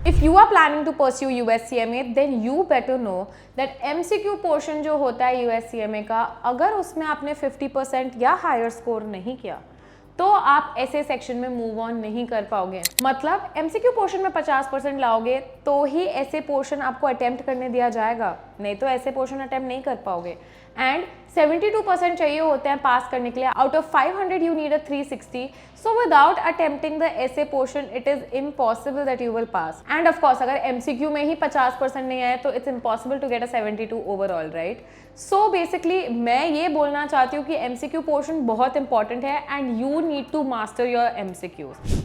If you are planning to pursue USCMA, then you better know that MCQ portion जो होता है USCMA का, अगर उसमें आपने 50% या हायर स्कोर नहीं किया तो आप ऐसे सेक्शन में मूव ऑन नहीं कर पाओगे। मतलब MCQ पोर्शन में 50% लाओगे तो ही ऐसे पोर्शन आपको अटेम्प्ट करने दिया जाएगा, नहीं तो ऐसे पोर्शन अटेम्प्ट नहीं कर पाओगे। एंड 72% चाहिए होते हैं पास करने के लिए। Out of 500 you need a 360, so without attempting the essay portion it is impossible that you will pass. And of course अगर MCQ में ही 50% नहीं आए तो it's impossible to get a 72 overall, right. So basically मैं ये बोलना चाहती हूँ कि MCQ पोर्शन बहुत इंपॉर्टेंट है and you need to master your MCQs।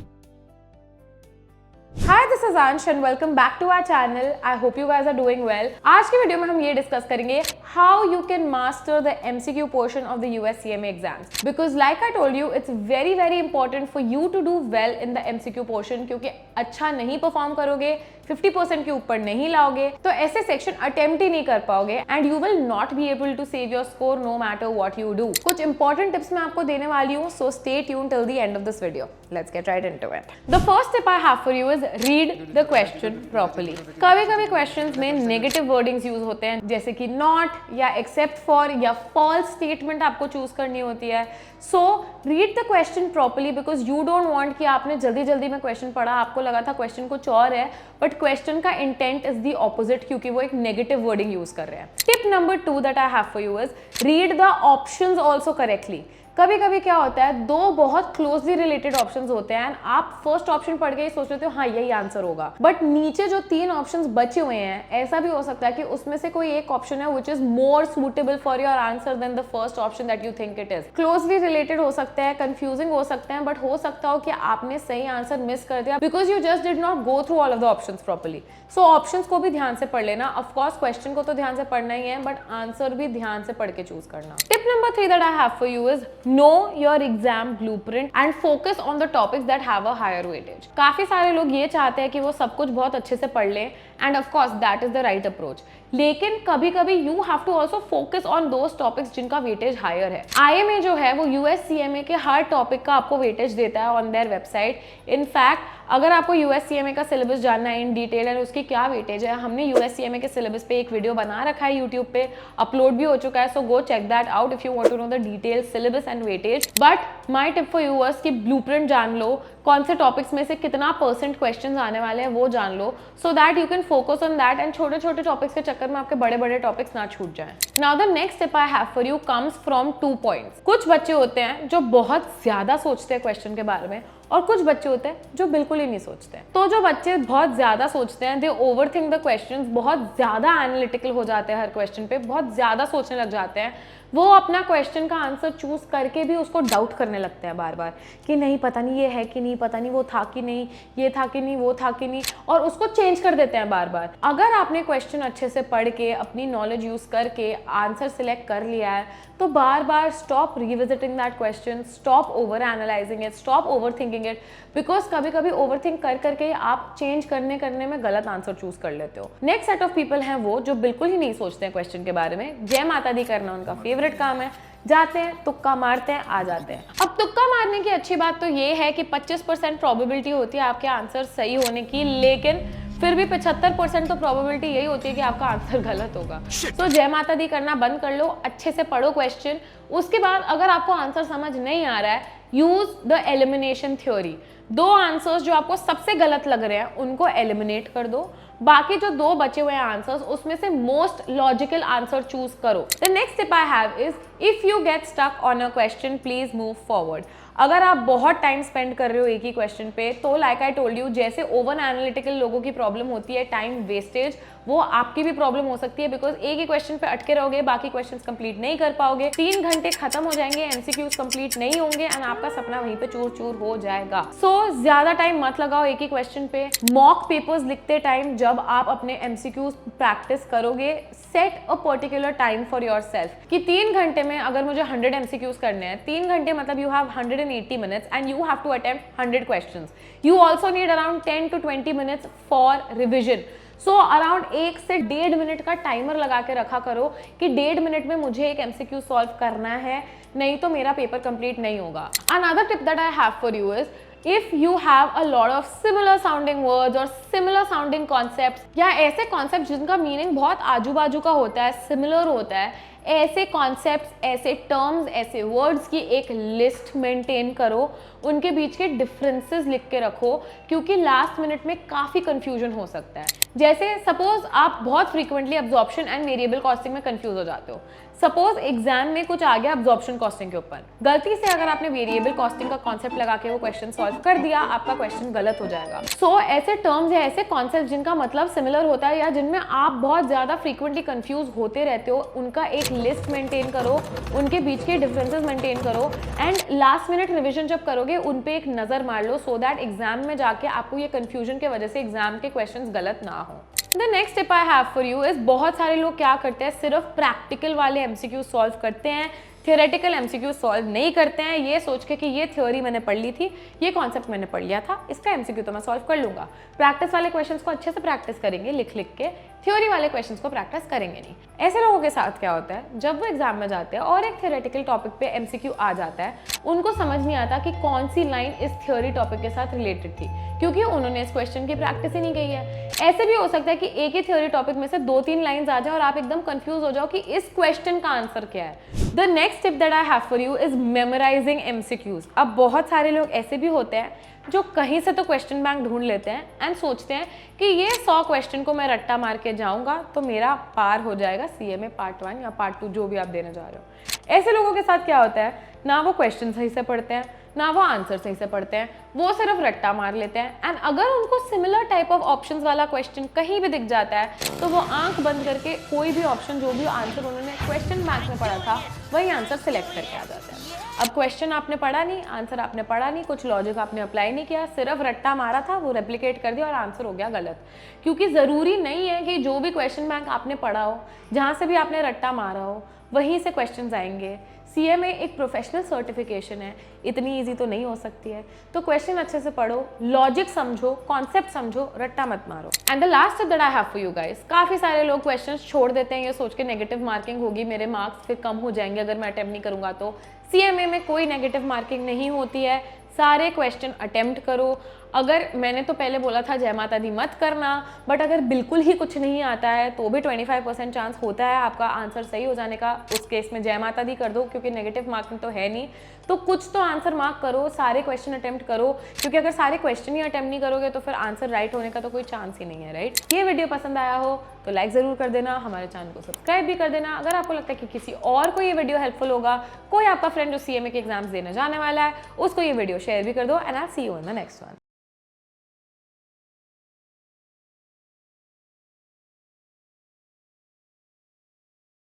Hi, this is Ansh and welcome back to our channel. I hope you guys are doing well. आज की वीडियो में हम ये डिस्कस करेंगे how you can master the MCQ portion of the USCMA exams. Because like I told you, it's very important for you to do well in the MCQ portion क्योंकि अच्छा नहीं perform करोगे, 50% के ऊपर नहीं लाओगे तो ऐसे सेक्शन अटेम्प्ट ही नहीं कर पाओगे and you will not be able to save your score no matter what you do. कुछ इंपॉर्टेंट टिप्स मैं आपको देने वाली हूँ, so stay tuned till the end of this video. Let's get right into it. The first tip I have for you is read the question properly. कभी questions में negative wordings use होते हैं जैसे कि नॉट या except for या false statement आपको choose करनी होती है। So read the question properly because you don't want कि आपने जल्दी में क्वेश्चन पढ़ा, आपको लगा था क्वेश्चन कुछ और है बट क्वेश्चन का इंटेंट इज द ऑपोजिट क्योंकि वो एक नेगेटिव वर्डिंग यूज कर रहे हैं। Tip number 2 that I have for you is read the options also correctly. कभी क्या होता है, दो बहुत क्लोजली रिलेटेड ऑप्शंस होते हैं एंड आप फर्स्ट ऑप्शन पढ़ के ही सोच लेते हो हाँ यही आंसर होगा, बट नीचे जो 3 ऑप्शंस बचे हुए हैं ऐसा भी हो सकता है कि उसमें से कोई एक ऑप्शन है which is more suitable for your answer then the first option that you think it is. Closely related हो सकते हैं, कंफ्यूजिंग हो सकते हैं, बट हो सकता हो कि आपने सही आंसर मिस कर दिया because you just did not go through all of the options properly. So options को भी ध्यान से पढ़ लेना। ऑफकोर्स क्वेश्चन को तो ध्यान से पढ़ना ही है बट आंसर भी ध्यान से पढ़ के चूज करना। Tip number 3 that I have for you is know your exam blueprint and focus on the topics that have a higher weightage. काफी सारे लोग ये चाहते हैं कि वो सब कुछ बहुत अच्छे से पढ़ लें and of course that is the right approach, लेकिन कभी you have to also focus on those topics जिनका वेटेज हायर है। IMA जो है वो USCMA के हर टॉपिक का आपको वेटेज देता है ऑन देयर वेबसाइट। इनफैक्ट अगर आपको USCMA का सिलेबस जानना है इन डिटेल एंड उसकी क्या वेटेज है, हमने USCMA के सिलेबस पे एक वीडियो बना रखा है यूट्यूब पे, अपलोड भी हो चुका है, so go check that out if you want to know the detail syllabus and weightage. But my tip for you is कि ब्लूप्रिंट जान लो, कौन से टॉपिक्स में से कितना % क्वेश्चंस आने वाले हैं वो जान लो, so that you can focus on that and छोटे टॉपिक्स के चक्कर में आपके बड़े टॉपिक्स ना छूट जाएं। Now the next tip I have for you comes from 2 points. कुछ बच्चे होते हैं जो बहुत ज्यादा सोचते हैं क्वेश्चन के बारे में और कुछ बच्चे होते हैं जो बिल्कुल ही नहीं सोचते हैं। तो जो बच्चे बहुत ज्यादा सोचते हैं दे ओवरथिंक द क्वेश्चंस, बहुत ज्यादा एनालिटिकल हो जाते हैं हर क्वेश्चन पे, बहुत ज्यादा सोचने लग जाते हैं, वो अपना क्वेश्चन का आंसर चूज करके भी उसको डाउट करने लगते हैं बार कि नहीं पता नहीं ये है कि नहीं, पता नहीं वो था कि नहीं, ये था कि नहीं, वो था कि नहीं, और उसको चेंज कर देते हैं बार। अगर आपने क्वेश्चन अच्छे से पढ़ के अपनी नॉलेज यूज करके आंसर सिलेक्ट कर लिया है तो बार stop revisiting that question, stop over analysing it, stop over thinking it, because कभी ओवर थिंक करके आप चेंज करने में गलत आंसर चूज कर लेते हो। नेक्स्ट सेट ऑफ पीपल हैं वो जो बिल्कुल ही नहीं सोचते हैं क्वेश्चन के बारे में। जय माता दी करना उनका फेवरेट काम है, जाते हैं तुक्का मारते हैं आ जाते हैं। अब तुक्का मारने की अच्छी बात तो ये है कि 25% प्रोबेबिलिटी होती है आपके आंसर सही होने की, लेकिन फिर भी 75% तो प्रोबेबिलिटी यही होती है कि आपका आंसर गलत होगा। सो जय माता दी करना बंद कर लो, अच्छे से पढ़ो क्वेश्चन। उसके बाद अगर आपको आंसर समझ नहीं आ रहा है, use the elimination theory. 2 answers जो आपको सबसे गलत लग रहे हैं उनको एलिमिनेट कर दो, बाकी जो 2 बचे हुए आंसर्स उसमें से मोस्ट लॉजिकल आंसर चूज करो। The next tip I have is if you get stuck on a question please move forward. अगर आप बहुत टाइम स्पेंड कर रहे हो एक ही क्वेश्चन पे तो लाइक आई टोल्ड यू, जैसे ओवर एनालिटिकल लोगों की प्रॉब्लम होती है टाइम वेस्टेज, वो आपकी भी प्रॉब्लम हो सकती है बिकॉज एक ही क्वेश्चन पे अटके रहोगे, बाकी क्वेश्चंस कंप्लीट नहीं कर पाओगे, 3 घंटे खत्म हो जाएंगे, MCQs कंप्लीट नहीं होंगे एंड आपका सपना वहीं पे चूर हो जाएगा। सो ज्यादा टाइम मत लगाओ एक ही क्वेश्चन पे। मॉक पेपर्स लिखते टाइम जब आप अपने MCQs प्रैक्टिस करोगे, set a particular time for yourself कि 3 घंटे में अगर मुझे 100 MCQs करने हैं, 3 घंटे मतलब you have 180 minutes and you have to attempt 100 questions. You also need around 10 to 20 minutes for revision. So around 1 से 1.5 मिनट का टाइमर लगा के रखा करो कि 1.5 मिनट में मुझे एक MCQ सॉल्व करना है, नहीं तो मेरा पेपर कंप्लीट नहीं होगा। Another tip that I have for you is if you have a lot of similar sounding words और सिमिलर साउंडिंग कॉन्सेप्ट्स या ऐसे कॉन्सेप्ट जिनका मीनिंग बहुत आजू बाजू का होता है, सिमिलर होता है, ऐसे कॉन्सेप्ट्स, ऐसे टर्म्स, ऐसे वर्ड्स की एक लिस्ट मेंटेन करो, उनके बीच के डिफरेंसेस लिख के रखो, क्योंकि लास्ट मिनट में काफ़ी कंफ्यूजन हो सकता है। जैसे सपोज आप बहुत frequently absorption and variable costing में कंफ्यूज हो जाते हो। सपोज एग्जाम में कुछ आ गया अब्जॉर्प्शन कॉस्टिंग के ऊपर, गलती से अगर आपने वेरिएबल कॉस्टिंग का कॉन्सेप्ट लगा के वो क्वेश्चन सॉल्व कर दिया, आपका क्वेश्चन गलत हो जाएगा। सो ऐसे टर्म्स या ऐसे कॉन्सेप्ट जिनका मतलब सिमिलर होता है या जिनमें आप बहुत ज़्यादा फ्रीक्वेंटली कंफ्यूज होते रहते हो, उनका एक लिस्ट मेंटेन करो, उनके बीच के डिफरेंसेस मेंटेन करो एंड लास्ट मिनट रिविजन जब करोगे उन पे एक नज़र मार लो, सो दैट एग्जाम में जाके आपको ये कंफ्यूजन की वजह से एग्जाम के क्वेश्चंस गलत ना हो। The next tip I have for you is, बहुत सारे लोग क्या करते हैं, सिर्फ प्रैक्टिकल वाले एमसीक्यू सॉल्व करते हैं, थियोरेटिकल एमसीक्यू सॉल्व नहीं करते हैं, ये सोच के कि ये थ्योरी मैंने पढ़ ली थी, ये कॉन्सेप्ट मैंने पढ़ लिया था, इसका एमसीक्यू तो मैं सॉल्व कर लूंगा। प्रैक्टिस वाले क्वेश्चंस को अच्छे से प्रैक्टिस करेंगे लिख लिख के, थ्योरी वाले क्वेश्चंस को प्रैक्टिस करेंगे नहीं। ऐसे लोगों के साथ क्या होता है, जब वो एग्जाम में जाते हैं और एक थियोरेटिकल टॉपिक पे एमसीक्यू आ जाता है, उनको समझ नहीं आता कि कौन सी लाइन इस थ्योरी टॉपिक के साथ रिलेटेड थी, क्योंकि उन्होंने इस क्वेश्चन की प्रैक्टिस ही नहीं की है। ऐसे भी हो सकता है कि एक ही थ्योरी टॉपिक में से 2-3 लाइंस आ जाए और आप एकदम कंफ्यूज हो जाओ कि इस क्वेश्चन का आंसर क्या है। The next tip that I have for you is memorising MCQs. अब बहुत सारे लोग ऐसे भी होते हैं जो कहीं से तो क्वेश्चन बैंक ढूंढ लेते हैं एंड सोचते हैं कि ये 100 क्वेश्चन को मैं रट्टा मार के जाऊंगा तो मेरा पार हो जाएगा सीएमए पार्ट 1 या पार्ट 2 जो भी आप देने जा रहे हो। ऐसे लोगों के साथ क्या होता है, ना वो क्वेश्चन सही से पढ़ते हैं, ना वो आंसर सही से पढ़ते हैं, वो सिर्फ रट्टा मार लेते हैं एंड अगर उनको सिमिलर टाइप ऑफ ऑप्शंस वाला क्वेश्चन कहीं भी दिख जाता है तो वो आंख बंद करके कोई भी ऑप्शन, जो भी आंसर उन्होंने क्वेश्चन बैंक में पढ़ा था, वही आंसर सिलेक्ट करके आ जाता है। अब क्वेश्चन आपने पढ़ा नहीं, आंसर आपने पढ़ा नहीं, कुछ लॉजिक आपने अप्लाई नहीं किया, सिर्फ रट्टा मारा था, वो रेप्लिकेट कर दिया और आंसर हो गया गलत। क्योंकि ज़रूरी नहीं है कि जो भी क्वेश्चन बैंक आपने पढ़ा हो, जहाँ से भी आपने रट्टा मारा हो, वहीं से क्वेश्चंस आएंगे। सीएमए एक प्रोफेशनल सर्टिफिकेशन है, इतनी इजी तो नहीं हो सकती है। तो क्वेश्चन अच्छे से पढ़ो, लॉजिक समझो, कॉन्सेप्ट समझो, रट्टा मत मारो। And the last tip that I have for you guys, काफ़ी सारे लोग क्वेश्चंस छोड़ देते हैं ये सोच के नेगेटिव मार्किंग होगी, मेरे मार्क्स फिर कम हो जाएंगे अगर मैं अटेम्प्ट नहीं करूँगा तो। सीएमए में कोई नेगेटिव मार्किंग नहीं होती है, सारे क्वेश्चन अटेम्प्ट करो। अगर मैंने तो पहले बोला था जय माता दी मत करना, बट अगर बिल्कुल ही कुछ नहीं आता है तो भी 25% चांस होता है आपका आंसर सही हो जाने का। उस केस में जय माता दी कर दो, क्योंकि नेगेटिव मार्किंग तो है नहीं, तो कुछ तो आंसर मार्क करो, सारे क्वेश्चन अटेम्प्ट करो, क्योंकि अगर सारे क्वेश्चन ही अटेम्प्ट नहीं करोगे तो फिर आंसर राइट होने का तो कोई चांस ही नहीं है, राइट। ये वीडियो पसंद आया हो तो लाइक ज़रूर कर देना, हमारे चैनल को सब्सक्राइब भी कर देना। अगर आपको लगता है कि किसी और को ये वीडियो हेल्पफुल होगा, कोई आपका फ्रेंड जो सीएमए के एग्जाम्स देने जाने वाला है, उसको ये वीडियो शेयर भी कर दो and I see you in the next one.